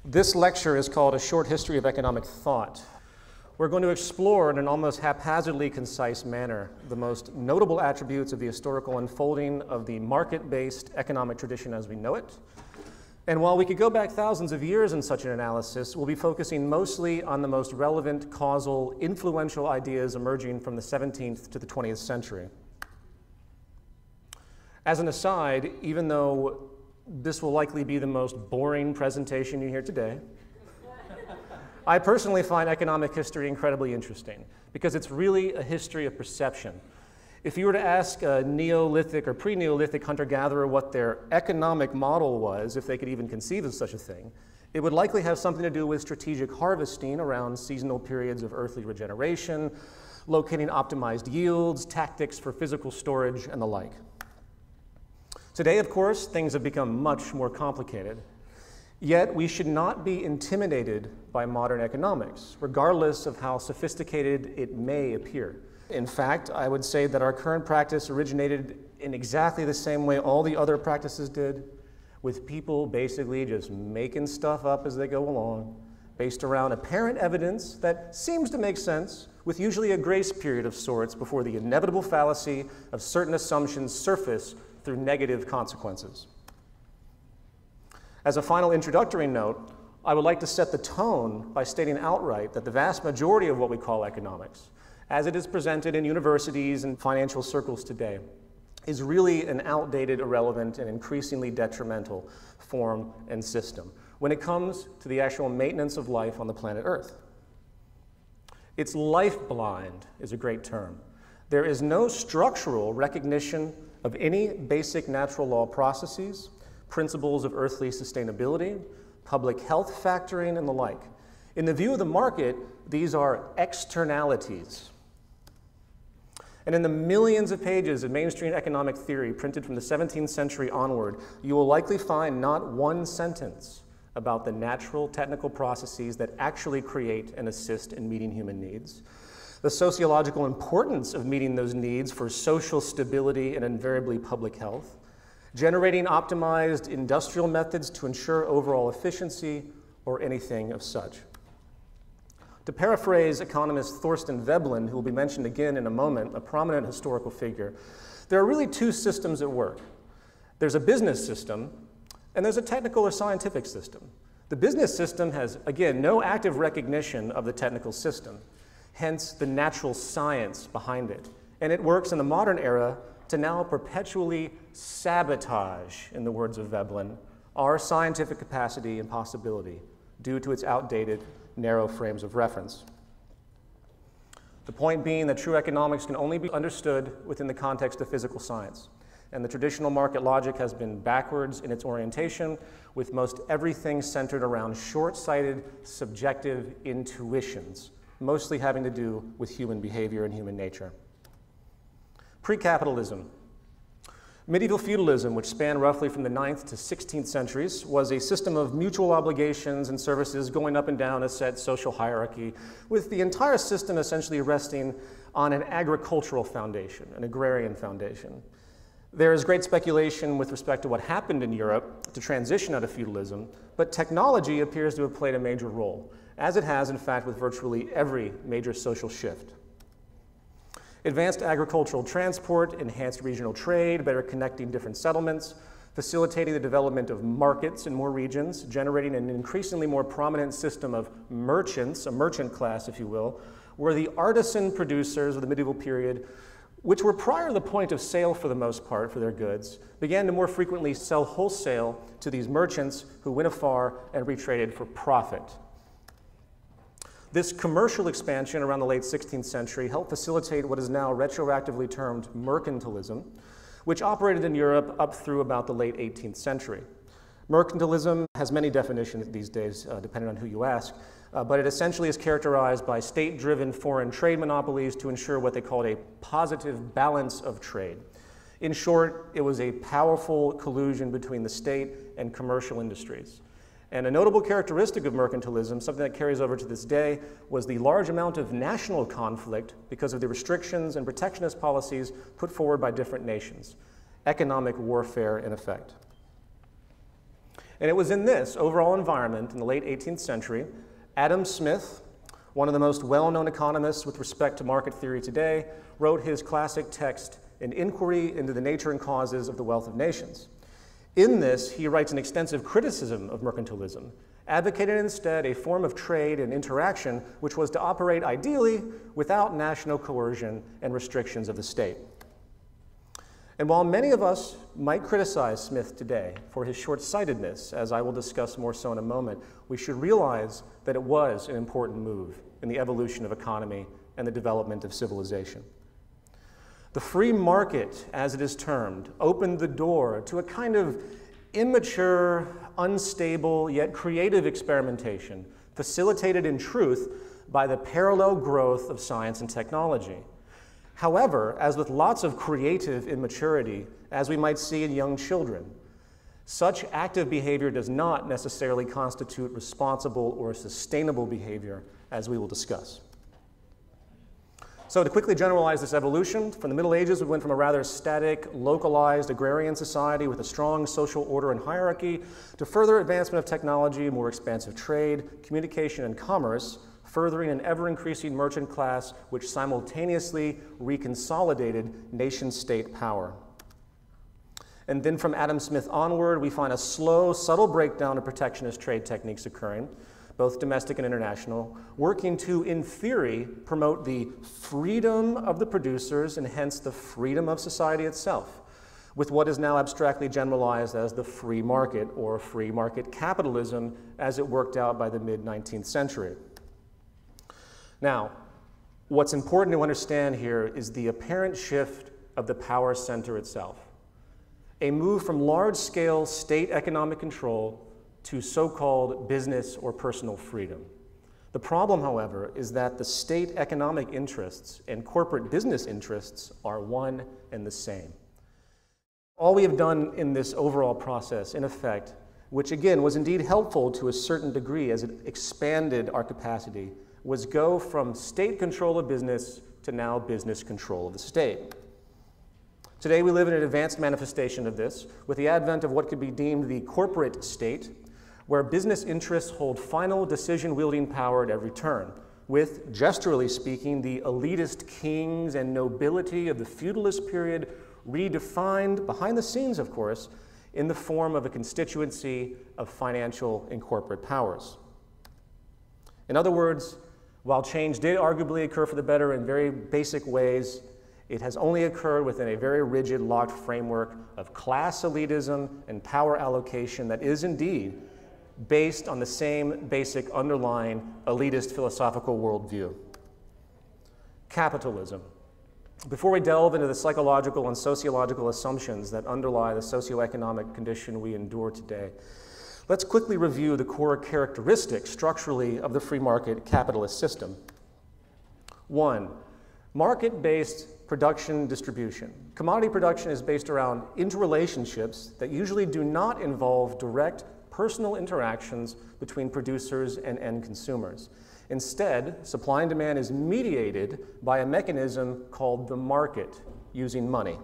This lecture is called A Short History of Economic Thought. We're going to explore in an almost haphazardly concise manner the most notable attributes of the historical unfolding of the market-based economic tradition as we know it. And while we could go back thousands of years in such an analysis, we'll be focusing mostly on the most relevant, causal, influential ideas emerging from the 17th to the 20th century. As an aside, even though this will likely be the most boring presentation you hear today, I personally find economic history incredibly interesting because it's really a history of perception. If you were to ask a Neolithic or pre-Neolithic hunter-gatherer what their economic model was, if they could even conceive of such a thing, it would likely have something to do with strategic harvesting around seasonal periods of earthly regeneration, locating optimized yields, tactics for physical storage, and the like. Today, of course, things have become much more complicated. Yet, we should not be intimidated by modern economics, regardless of how sophisticated it may appear. In fact, I would say that our current practice originated in exactly the same way all the other practices did, with people basically just making stuff up as they go along, based around apparent evidence that seems to make sense, with usually a grace period of sorts before the inevitable fallacy of certain assumptions surface through negative consequences. As a final introductory note, I would like to set the tone by stating outright that the vast majority of what we call economics, as it is presented in universities and financial circles today, is really an outdated, irrelevant, and increasingly detrimental form and system when it comes to the actual maintenance of life on the planet Earth. It's life-blind is a great term. There is no structural recognition of any basic natural law processes, principles of earthly sustainability, public health factoring, and the like. In the view of the market, these are externalities. And in the millions of pages of mainstream economic theory printed from the 17th century onward, you will likely find not one sentence about the natural technical processes that actually create and assist in meeting human needs, the sociological importance of meeting those needs for social stability and invariably public health, generating optimized industrial methods to ensure overall efficiency, or anything of such. To paraphrase economist Thorstein Veblen, who will be mentioned again in a moment, a prominent historical figure, there are really two systems at work. There's a business system, and there's a technical or scientific system. The business system has, again, no active recognition of the technical system, hence the natural science behind it. And it works in the modern era to now perpetually sabotage, in the words of Veblen, our scientific capacity and possibility due to its outdated, narrow frames of reference. The point being that true economics can only be understood within the context of physical science, and the traditional market logic has been backwards in its orientation, with most everything centered around short-sighted, subjective intuitions, mostly having to do with human behavior and human nature. Pre-capitalism. Medieval feudalism, which spanned roughly from the 9th to 16th centuries, was a system of mutual obligations and services going up and down a set social hierarchy, with the entire system essentially resting on an agricultural foundation, an agrarian foundation. There is great speculation with respect to what happened in Europe to transition out of feudalism, but technology appears to have played a major role, as it has, in fact, with virtually every major social shift. Advanced agricultural transport, enhanced regional trade, better connecting different settlements, facilitating the development of markets in more regions, generating an increasingly more prominent system of merchants, a merchant class, if you will, where the artisan producers of the medieval period, which were prior to the point of sale for the most part for their goods, began to more frequently sell wholesale to these merchants who went afar and retraded for profit. This commercial expansion around the late 16th century helped facilitate what is now retroactively termed mercantilism, which operated in Europe up through about the late 18th century. Mercantilism has many definitions these days, depending on who you ask, but it essentially is characterized by state-driven foreign trade monopolies to ensure what they called a positive balance of trade. In short, it was a powerful collusion between the state and commercial industries. And a notable characteristic of mercantilism, something that carries over to this day, was the large amount of national conflict because of the restrictions and protectionist policies put forward by different nations. Economic warfare in effect. And it was in this overall environment in the late 18th century, Adam Smith, one of the most well-known economists with respect to market theory today, wrote his classic text, An Inquiry into the Nature and Causes of the Wealth of Nations. In this, he writes an extensive criticism of mercantilism, advocating instead a form of trade and interaction which was to operate ideally without national coercion and restrictions of the state. And while many of us might criticize Smith today for his short-sightedness, as I will discuss more so in a moment, we should realize that it was an important move in the evolution of economy and the development of civilization. The free market, as it is termed, opened the door to a kind of immature, unstable, yet creative experimentation, facilitated in truth by the parallel growth of science and technology. However, as with lots of creative immaturity, as we might see in young children, such active behavior does not necessarily constitute responsible or sustainable behavior, as we will discuss. So to quickly generalize this evolution, from the Middle Ages, we went from a rather static, localized agrarian society with a strong social order and hierarchy to further advancement of technology, more expansive trade, communication, and commerce, furthering an ever-increasing merchant class which simultaneously reconsolidated nation-state power. And then from Adam Smith onward, we find a slow, subtle breakdown of protectionist trade techniques occurring, both domestic and international, working to, in theory, promote the freedom of the producers and hence the freedom of society itself, with what is now abstractly generalized as the free market or free market capitalism as it worked out by the mid-19th century. Now, what's important to understand here is the apparent shift of the power center itself, a move from large-scale state economic control to so-called business or personal freedom. The problem, however, is that the state economic interests and corporate business interests are one and the same. All we have done in this overall process, in effect, which again was indeed helpful to a certain degree as it expanded our capacity, was go from state control of business to now business control of the state. Today we live in an advanced manifestation of this with the advent of what could be deemed the corporate state, where business interests hold final decision-wielding power at every turn, with, gesturally speaking, the elitist kings and nobility of the feudalist period redefined, behind the scenes of course, in the form of a constituency of financial and corporate powers. In other words, while change did arguably occur for the better in very basic ways, it has only occurred within a very rigid, locked framework of class elitism and power allocation that is indeed based on the same basic underlying elitist philosophical worldview. Capitalism. Before we delve into the psychological and sociological assumptions that underlie the socioeconomic condition we endure today, let's quickly review the core characteristics structurally of the free market capitalist system. 1, market-based production distribution. Commodity production is based around interrelationships that usually do not involve direct personal interactions between producers and end consumers. Instead, supply and demand is mediated by a mechanism called the market, using money.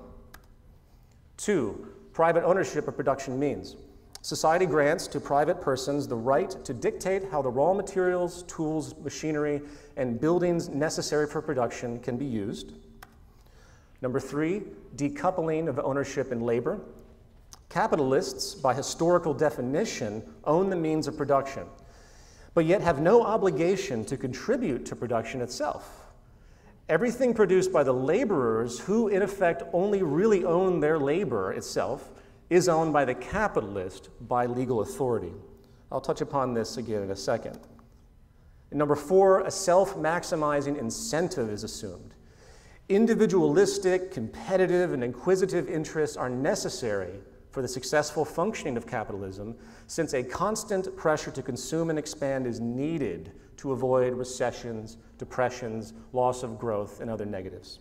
2, private ownership of production means. Society grants to private persons the right to dictate how the raw materials, tools, machinery, and buildings necessary for production can be used. Number 3, decoupling of ownership in labor. Capitalists, by historical definition, own the means of production, but yet have no obligation to contribute to production itself. Everything produced by the laborers, who in effect only really own their labor itself, is owned by the capitalist by legal authority. I'll touch upon this again in a second. And number 4, a self-maximizing incentive is assumed. Individualistic, competitive, and inquisitive interests are necessary for the successful functioning of capitalism, since a constant pressure to consume and expand is needed to avoid recessions, depressions, loss of growth, and other negatives.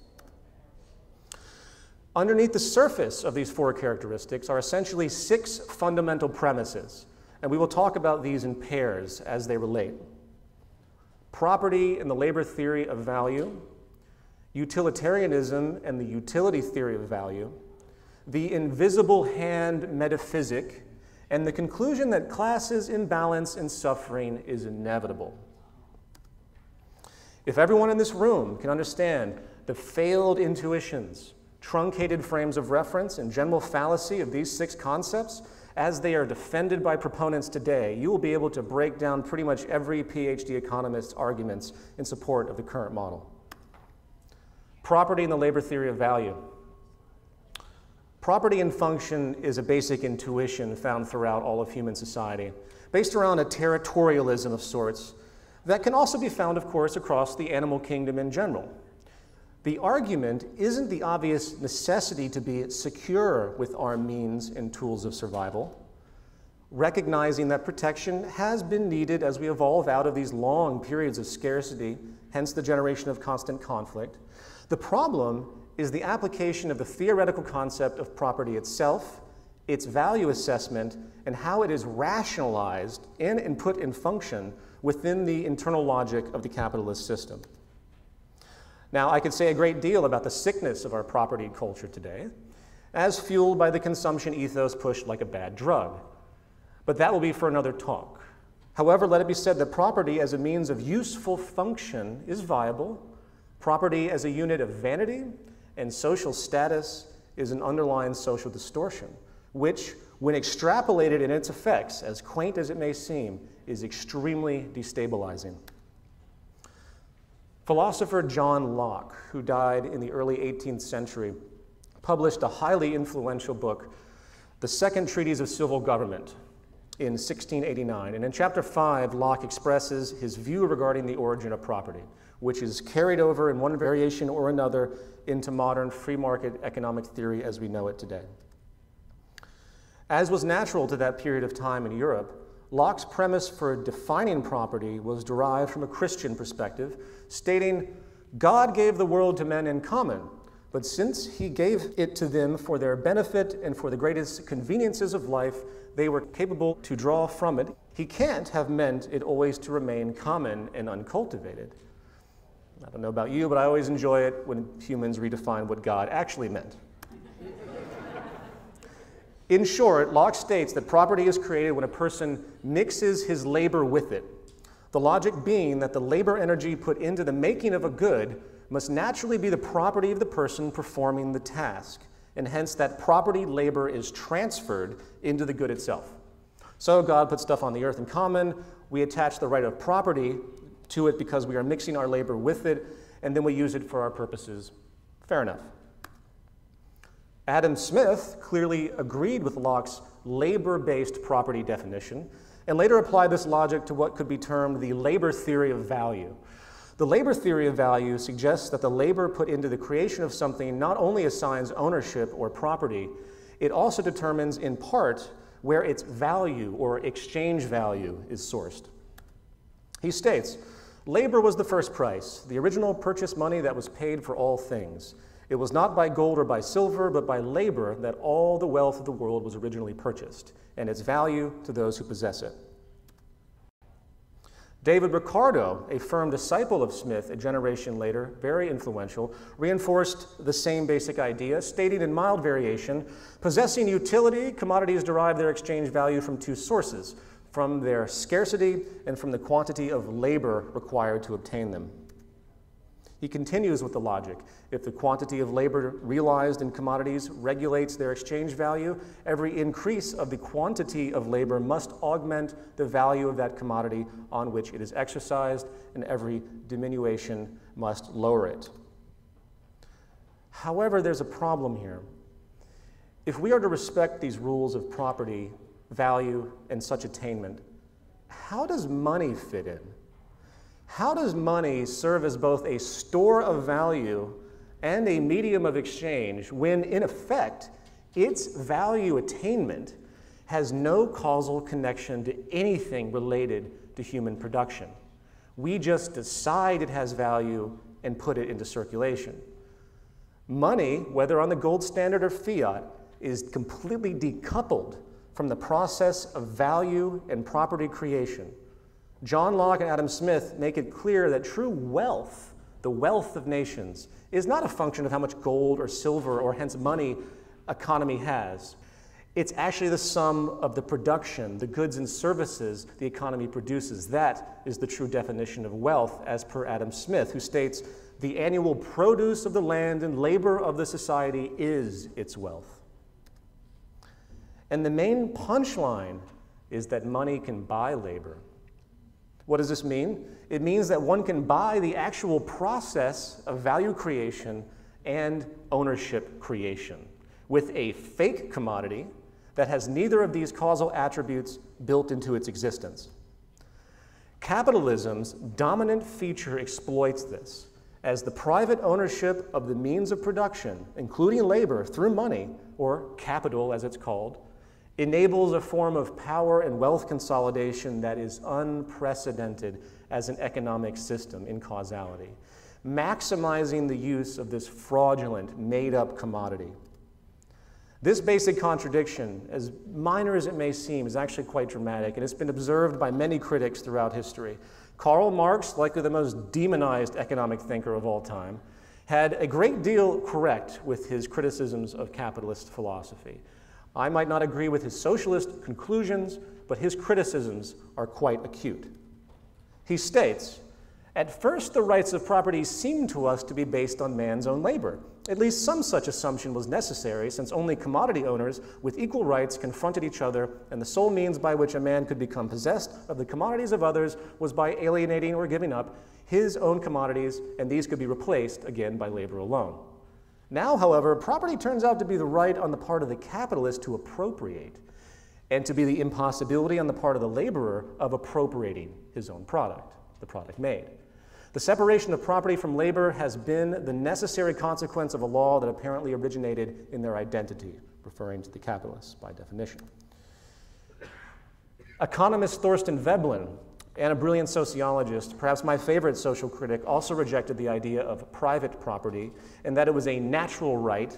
Underneath the surface of these 4 characteristics are essentially 6 fundamental premises, and we will talk about these in pairs as they relate. Property and the labor theory of value, utilitarianism and the utility theory of value, the invisible hand metaphysic, and the conclusion that classes imbalance and suffering is inevitable. If everyone in this room can understand the failed intuitions, truncated frames of reference, and general fallacy of these 6 concepts, as they are defended by proponents today, you will be able to break down pretty much every PhD economist's arguments in support of the current model. Property and the labor theory of value. Property and function is a basic intuition found throughout all of human society, based around a territorialism of sorts that can also be found, of course, across the animal kingdom in general. The argument isn't the obvious necessity to be secure with our means and tools of survival, recognizing that protection has been needed as we evolve out of these long periods of scarcity, hence the generation of constant conflict. The problem is the application of the theoretical concept of property itself, its value assessment, and how it is rationalized in and put in function within the internal logic of the capitalist system. Now, I could say a great deal about the sickness of our property culture today, as fueled by the consumption ethos pushed like a bad drug. But that will be for another talk. However, let it be said that property as a means of useful function is viable. Property as a unit of vanity and social status is an underlying social distortion, which, when extrapolated in its effects, as quaint as it may seem, is extremely destabilizing. Philosopher John Locke, who died in the early 18th century, published a highly influential book, The Second Treatise of Civil Government, in 1689. And in chapter 5, Locke expresses his view regarding the origin of property, which is carried over in one variation or another into modern free market economic theory as we know it today. As was natural to that period of time in Europe, Locke's premise for defining property was derived from a Christian perspective, stating, God gave the world to men in common, but since he gave it to them for their benefit and for the greatest conveniences of life, they were capable to draw from it. He can't have meant it always to remain common and uncultivated. I don't know about you, but I always enjoy it when humans redefine what God actually meant. In short, Locke states that property is created when a person mixes his labor with it. The logic being that the labor energy put into the making of a good must naturally be the property of the person performing the task, and hence that property labor is transferred into the good itself. So God put stuff on the earth in common, we attach the right of property to it because we are mixing our labor with it, and then we use it for our purposes. Fair enough. Adam Smith clearly agreed with Locke's labor-based property definition and later applied this logic to what could be termed the labor theory of value. The labor theory of value suggests that the labor put into the creation of something not only assigns ownership or property, it also determines in part where its value or exchange value is sourced. He states, labor was the first price, the original purchase money that was paid for all things. It was not by gold or by silver, but by labor that all the wealth of the world was originally purchased, and its value to those who possess it. David Ricardo, a firm disciple of Smith a generation later, very influential, reinforced the same basic idea, stating in mild variation, possessing utility, commodities derive their exchange value from 2 sources, from their scarcity and from the quantity of labor required to obtain them. He continues with the logic. If the quantity of labor realized in commodities regulates their exchange value, every increase of the quantity of labor must augment the value of that commodity on which it is exercised, and every diminution must lower it. However, there's a problem here. If we are to respect these rules of property, value, and such attainment, how does money fit in? How does money serve as both a store of value and a medium of exchange when, in effect, its value attainment has no causal connection to anything related to human production? We just decide it has value and put it into circulation. Money, whether on the gold standard or fiat, is completely decoupled from the process of value and property creation. John Locke and Adam Smith make it clear that true wealth, the wealth of nations, is not a function of how much gold or silver or hence money economy has. It's actually the sum of the production, the goods and services the economy produces. That is the true definition of wealth, as per Adam Smith, who states, "The annual produce of the land and labor of the society is its wealth." And the main punchline is that money can buy labor. What does this mean? It means that one can buy the actual process of value creation and ownership creation with a fake commodity that has neither of these causal attributes built into its existence. Capitalism's dominant feature exploits this, as the private ownership of the means of production, including labor through money, or capital as it's called, enables a form of power and wealth consolidation that is unprecedented as an economic system in causality, maximizing the use of this fraudulent, made-up commodity. This basic contradiction, as minor as it may seem, is actually quite dramatic, and it's been observed by many critics throughout history. Karl Marx, likely the most demonized economic thinker of all time, had a great deal correct with his criticisms of capitalist philosophy. I might not agree with his socialist conclusions, but his criticisms are quite acute. He states, "At first, the rights of property seem to us to be based on man's own labor. At least some such assumption was necessary, since only commodity owners with equal rights confronted each other, and the sole means by which a man could become possessed of the commodities of others was by alienating or giving up his own commodities, and these could be replaced again by labor alone. Now, however, property turns out to be the right on the part of the capitalist to appropriate, and to be the impossibility on the part of the laborer of appropriating his own product, the product made. The separation of property from labor has been the necessary consequence of a law that apparently originated in their identity," referring to the capitalists by definition. Economist Thorstein Veblen, and a brilliant sociologist, perhaps my favorite social critic, also rejected the idea of private property and that it was a natural right,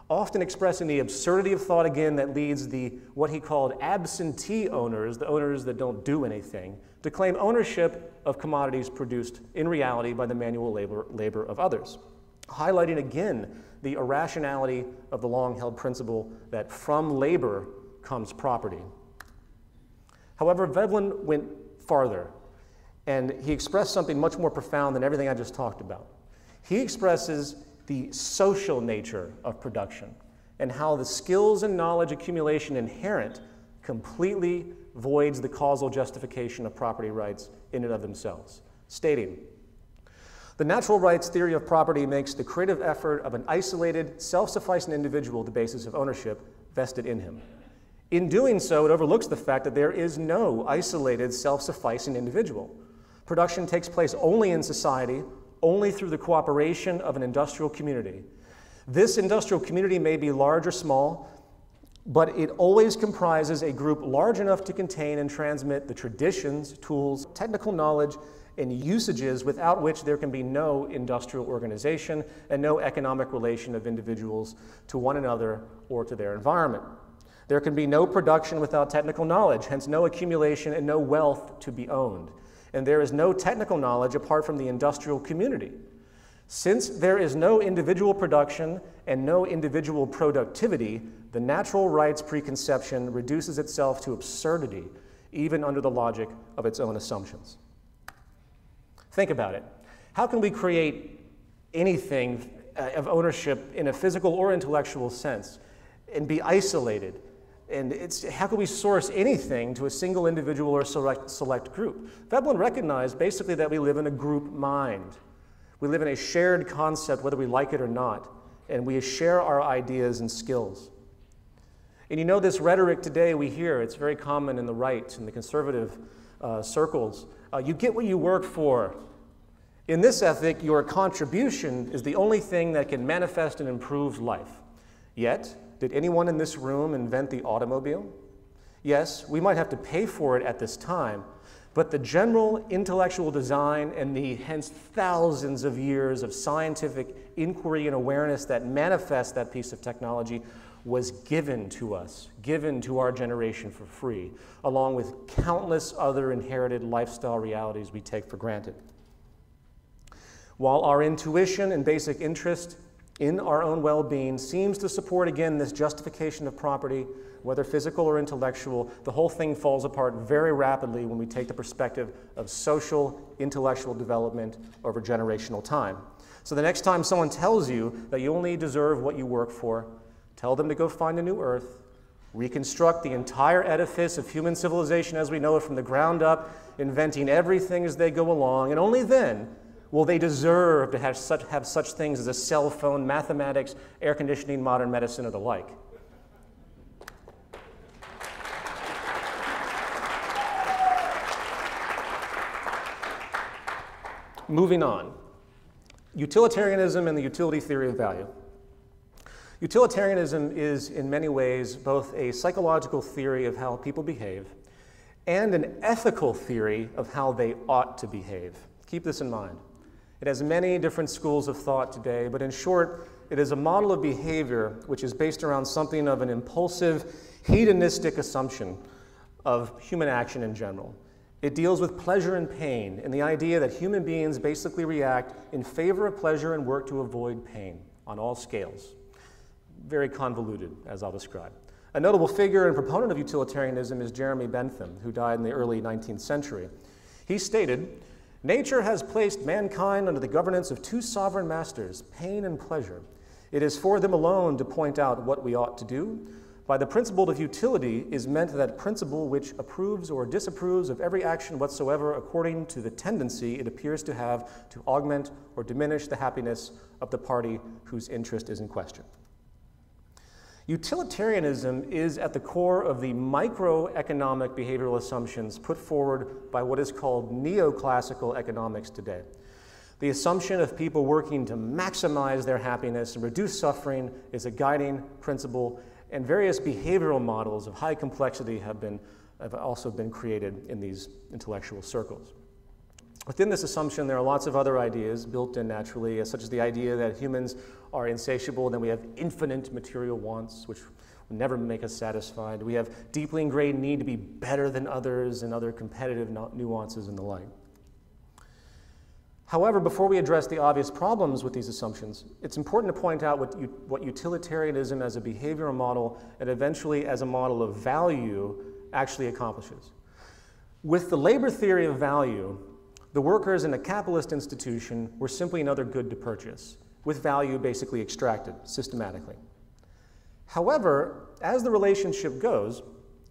often expressing the absurdity of thought again that leads what he called absentee owners, the owners that don't do anything, to claim ownership of commodities produced in reality by the manual labor of others, highlighting again the irrationality of the long-held principle that from labor comes property. However, Veblen went farther, and he expressed something much more profound than everything I just talked about. He expresses the social nature of production and how the skills and knowledge accumulation inherent completely voids the causal justification of property rights in and of themselves, stating, "The natural rights theory of property makes the creative effort of an isolated, self-sufficing individual the basis of ownership vested in him. In doing so, it overlooks the fact that there is no isolated, self-sufficing individual. Production takes place only in society, only through the cooperation of an industrial community. This industrial community may be large or small, but it always comprises a group large enough to contain and transmit the traditions, tools, technical knowledge, and usages without which there can be no industrial organization and no economic relation of individuals to one another or to their environment. There can be no production without technical knowledge, hence no accumulation and no wealth to be owned. And there is no technical knowledge apart from the industrial community. Since there is no individual production and no individual productivity, the natural rights preconception reduces itself to absurdity, even under the logic of its own assumptions." Think about it. How can we create anything of ownership in a physical or intellectual sense and be isolated? And how can we source anything to a single individual or select group? Veblen recognized basically that we live in a group mind. We live in a shared concept, whether we like it or not, and we share our ideas and skills. And you know, this rhetoric today we hear, it's very common in the right, in the conservative circles. You get what you work for. In this ethic, your contribution is the only thing that can manifest and improve life. Yet, did anyone in this room invent the automobile? Yes, we might have to pay for it at this time, but the general intellectual design and the hence thousands of years of scientific inquiry and awareness that manifest that piece of technology was given to us, given to our generation for free, along with countless other inherited lifestyle realities we take for granted. While our intuition and basic interest in our own well-being seems to support, again, this justification of property, whether physical or intellectual. The whole thing falls apart very rapidly when we take the perspective of social, intellectual development over generational time. So the next time someone tells you that you only deserve what you work for, tell them to go find a new earth, reconstruct the entire edifice of human civilization as we know it from the ground up, inventing everything as they go along, and only then will they deserve to have such things as a cell phone, mathematics, air conditioning, modern medicine, or the like. Moving on. Utilitarianism and the utility theory of value. Utilitarianism is, in many ways, both a psychological theory of how people behave and an ethical theory of how they ought to behave. Keep this in mind. It has many different schools of thought today, but in short, it is a model of behavior which is based around something of an impulsive, hedonistic assumption of human action in general. It deals with pleasure and pain and the idea that human beings basically react in favor of pleasure and work to avoid pain on all scales. Very convoluted, as I'll describe. A notable figure and proponent of utilitarianism is Jeremy Bentham, who died in the early 19th century. He stated, "Nature has placed mankind under the governance of two sovereign masters, pain and pleasure. It is for them alone to point out what we ought to do. By the principle of utility is meant that principle which approves or disapproves of every action whatsoever according to the tendency it appears to have to augment or diminish the happiness of the party whose interest is in question." Utilitarianism is at the core of the microeconomic behavioral assumptions put forward by what is called neoclassical economics today. The assumption of people working to maximize their happiness and reduce suffering is a guiding principle, and various behavioral models of high complexity have also been created in these intellectual circles. Within this assumption, there are lots of other ideas built in naturally, such as the idea that humans are insatiable and that we have infinite material wants, which will never make us satisfied. We have deeply ingrained need to be better than others and other competitive nuances and the like. However, before we address the obvious problems with these assumptions, it's important to point out what utilitarianism as a behavioral model and eventually as a model of value actually accomplishes. With the labor theory of value, the workers in a capitalist institution were simply another good to purchase, with value basically extracted systematically. However, as the relationship goes,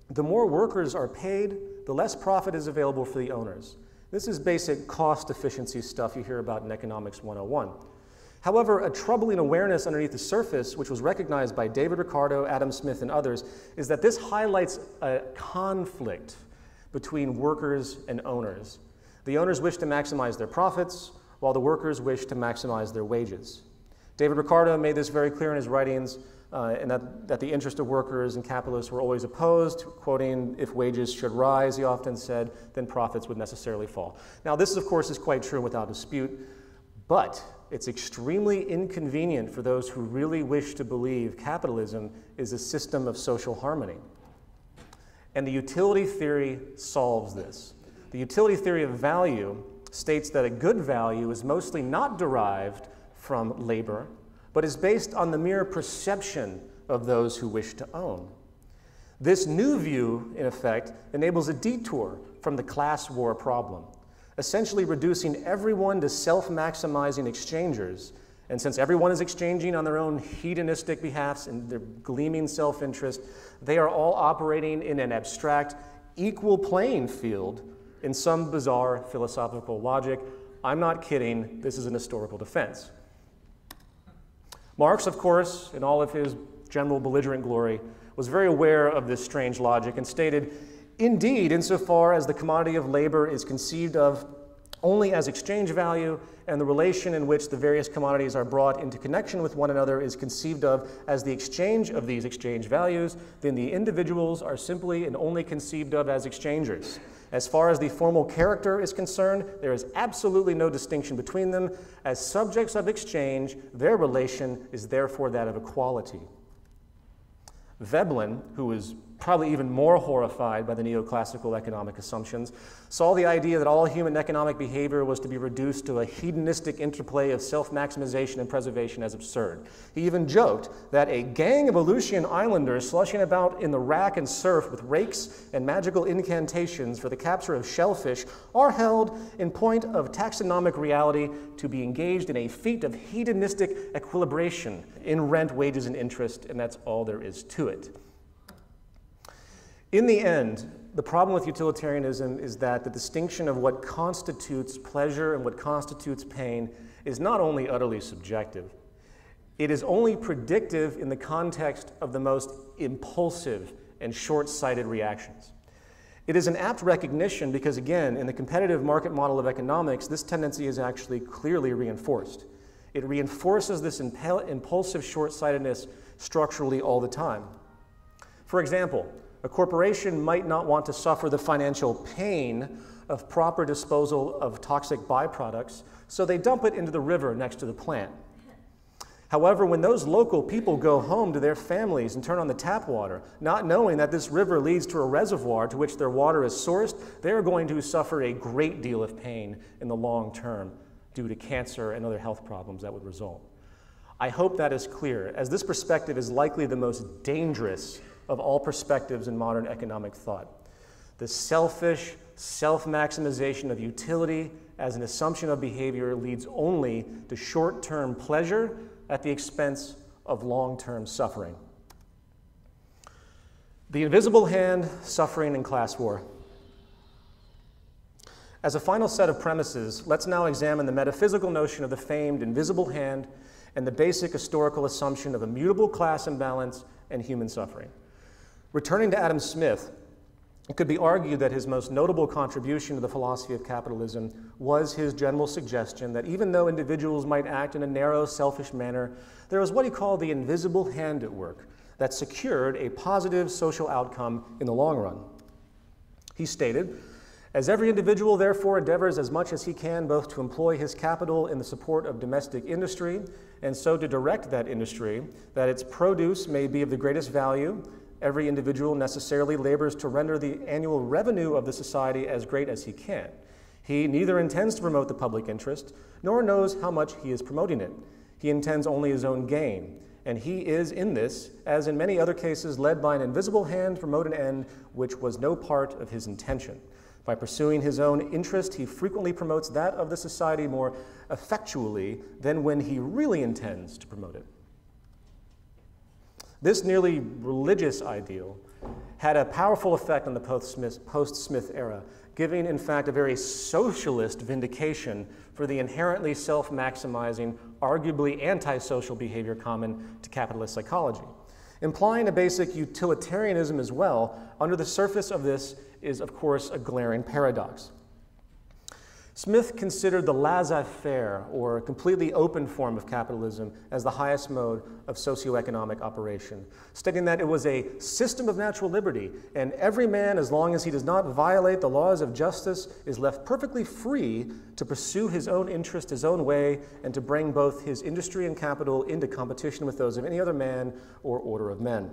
the more workers are paid, the less profit is available for the owners. This is basic cost efficiency stuff you hear about in Economics 101. However, a troubling awareness underneath the surface, which was recognized by David Ricardo, Adam Smith, and others, is that this highlights a conflict between workers and owners. The owners wish to maximize their profits, while the workers wish to maximize their wages. David Ricardo made this very clear in his writings, and that the interest of workers and capitalists were always opposed, quoting, "If wages should rise," he often said, "then profits would necessarily fall." Now, this, of course, is quite true without dispute, but it's extremely inconvenient for those who really wish to believe capitalism is a system of social harmony. And the utility theory solves this. The utility theory of value states that a good value is mostly not derived from labor, but is based on the mere perception of those who wish to own. This new view, in effect, enables a detour from the class war problem, essentially reducing everyone to self-maximizing exchangers. And since everyone is exchanging on their own hedonistic behalfs and their gleaming self-interest, they are all operating in an abstract, equal playing field in some bizarre philosophical logic. I'm not kidding, this is an historical defense. Marx, of course, in all of his general belligerent glory, was very aware of this strange logic and stated, "Indeed, insofar as the commodity of labor is conceived of only as exchange value, and the relation in which the various commodities are brought into connection with one another is conceived of as the exchange of these exchange values, then the individuals are simply and only conceived of as exchangers. As far as the formal character is concerned, there is absolutely no distinction between them. As subjects of exchange, their relation is therefore that of equality." Veblen, who was probably even more horrified by the neoclassical economic assumptions, saw the idea that all human economic behavior was to be reduced to a hedonistic interplay of self-maximization and preservation as absurd. He even joked that a gang of Aleutian islanders slushing about in the rack and surf with rakes and magical incantations for the capture of shellfish are held in point of taxonomic reality to be engaged in a feat of hedonistic equilibration in rent, wages, and interest, and that's all there is to it. In the end, the problem with utilitarianism is that the distinction of what constitutes pleasure and what constitutes pain is not only utterly subjective, it is only predictive in the context of the most impulsive and short-sighted reactions. It is an apt recognition because, again, in the competitive market model of economics, this tendency is actually clearly reinforced. It reinforces this impulsive short-sightedness structurally all the time. For example, a corporation might not want to suffer the financial pain of proper disposal of toxic byproducts, so they dump it into the river next to the plant. However, when those local people go home to their families and turn on the tap water, not knowing that this river leads to a reservoir to which their water is sourced, they're going to suffer a great deal of pain in the long term due to cancer and other health problems that would result. I hope that is clear, as this perspective is likely the most dangerous of all perspectives in modern economic thought. The selfish self-maximization of utility as an assumption of behavior leads only to short-term pleasure at the expense of long-term suffering. The invisible hand, suffering, and class war. As a final set of premises, let's now examine the metaphysical notion of the famed invisible hand and the basic historical assumption of immutable class imbalance and human suffering. Returning to Adam Smith, it could be argued that his most notable contribution to the philosophy of capitalism was his general suggestion that even though individuals might act in a narrow, selfish manner, there was what he called the invisible hand at work that secured a positive social outcome in the long run. He stated, "As every individual therefore endeavors as much as he can both to employ his capital in the support of domestic industry and so to direct that industry that its produce may be of the greatest value, every individual necessarily labors to render the annual revenue of the society as great as he can. He neither intends to promote the public interest, nor knows how much he is promoting it. He intends only his own gain, and he is in this, as in many other cases, led by an invisible hand to promote an end which was no part of his intention. By pursuing his own interest, he frequently promotes that of the society more effectually than when he really intends to promote it." This nearly religious ideal had a powerful effect on the post-Smith era, giving, in fact, a very socialist vindication for the inherently self-maximizing, arguably antisocial behavior common to capitalist psychology. Implying a basic utilitarianism as well, under the surface of this is, of course, a glaring paradox. Smith considered the laissez-faire, or completely open form of capitalism, as the highest mode of socioeconomic operation, stating that it was a system of natural liberty, and every man, as long as he does not violate the laws of justice, is left perfectly free to pursue his own interest his own way and to bring both his industry and capital into competition with those of any other man or order of men.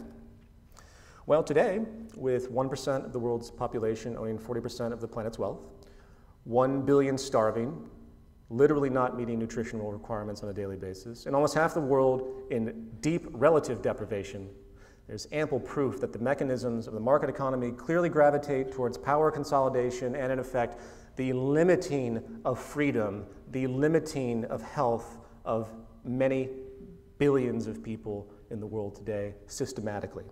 Well, today, with 1% of the world's population owning 40% of the planet's wealth, 1 billion starving, literally not meeting nutritional requirements on a daily basis, and almost half the world in deep relative deprivation, there's ample proof that the mechanisms of the market economy clearly gravitate towards power consolidation and, in effect, the limiting of freedom, the limiting of health of many billions of people in the world today systematically.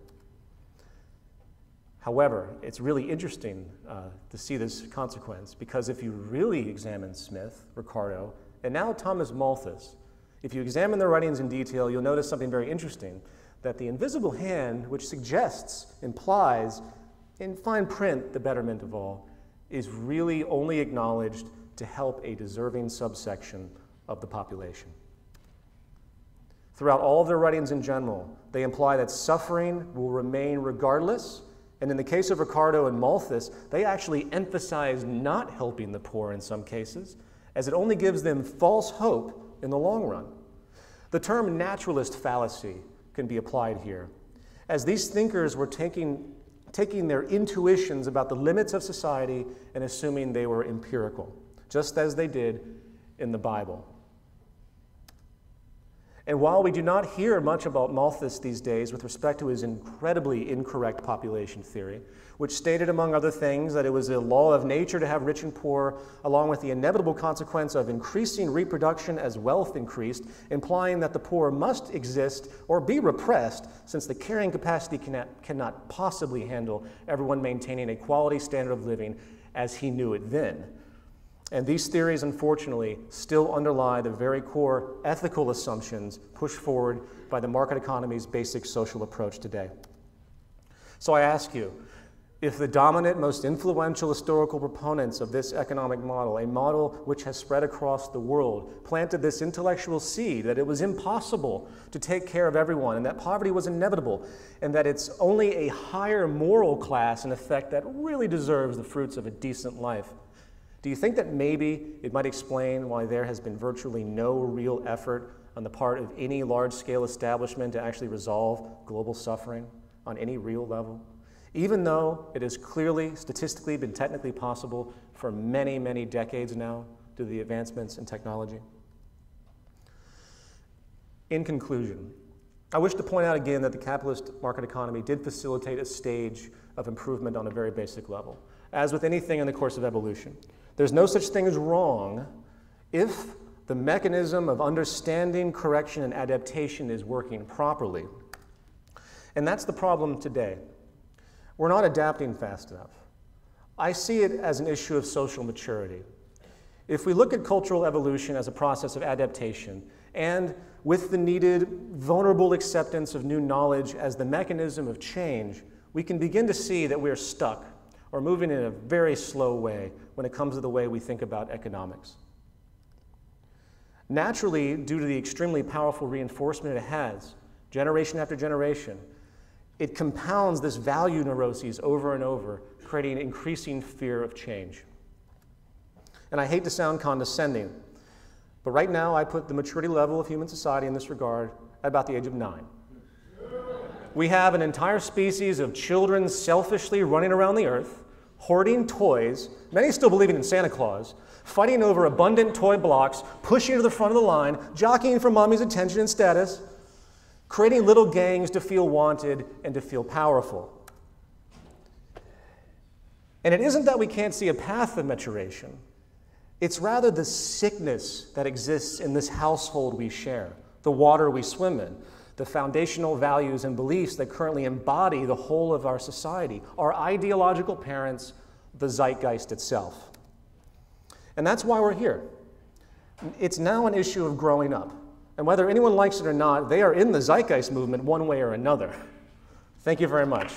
However, it's really interesting to see this consequence, because if you really examine Smith, Ricardo, and now Thomas Malthus, if you examine their writings in detail, you'll notice something very interesting, that the invisible hand, which suggests, implies, in fine print, the betterment of all, is really only acknowledged to help a deserving subsection of the population. Throughout all of their writings in general, they imply that suffering will remain regardless. And in the case of Ricardo and Malthus, they actually emphasize not helping the poor in some cases, as it only gives them false hope in the long run. The term naturalist fallacy can be applied here, as these thinkers were taking taking their intuitions about the limits of society and assuming they were empirical, just as they did in the Bible. And while we do not hear much about Malthus these days with respect to his incredibly incorrect population theory, which stated, among other things, that it was a law of nature to have rich and poor, along with the inevitable consequence of increasing reproduction as wealth increased, implying that the poor must exist or be repressed, since the carrying capacity cannot possibly handle everyone maintaining a quality standard of living as he knew it then. And these theories, unfortunately, still underlie the very core ethical assumptions pushed forward by the market economy's basic social approach today. So I ask you, if the dominant, most influential historical proponents of this economic model, a model which has spread across the world, planted this intellectual seed that it was impossible to take care of everyone and that poverty was inevitable and that it's only a higher moral class, in effect, that really deserves the fruits of a decent life, do you think that maybe it might explain why there has been virtually no real effort on the part of any large-scale establishment to actually resolve global suffering on any real level, even though it has clearly, statistically, been technically possible for many, many decades now due to the advancements in technology? In conclusion, I wish to point out again that the capitalist market economy did facilitate a stage of improvement on a very basic level. As with anything in the course of evolution, there's no such thing as wrong if the mechanism of understanding, correction, and adaptation is working properly. And that's the problem today. We're not adapting fast enough. I see it as an issue of social maturity. If we look at cultural evolution as a process of adaptation, and with the needed vulnerable acceptance of new knowledge as the mechanism of change, we can begin to see that we're stuck or moving in a very slow way when it comes to the way we think about economics. Naturally, due to the extremely powerful reinforcement it has, generation after generation, it compounds this value neuroses over and over, creating increasing fear of change. And I hate to sound condescending, but right now I put the maturity level of human society in this regard at about the age of 9. We have an entire species of children selfishly running around the earth, hoarding toys, many still believing in Santa Claus, fighting over abundant toy blocks, pushing to the front of the line, jockeying for mommy's attention and status, creating little gangs to feel wanted and to feel powerful. And it isn't that we can't see a path of maturation. It's rather the sickness that exists in this household we share, the water we swim in, the foundational values and beliefs that currently embody the whole of our society, our ideological parents, the zeitgeist itself. And that's why we're here. It's now an issue of growing up. And whether anyone likes it or not, they are in the zeitgeist movement one way or another. Thank you very much.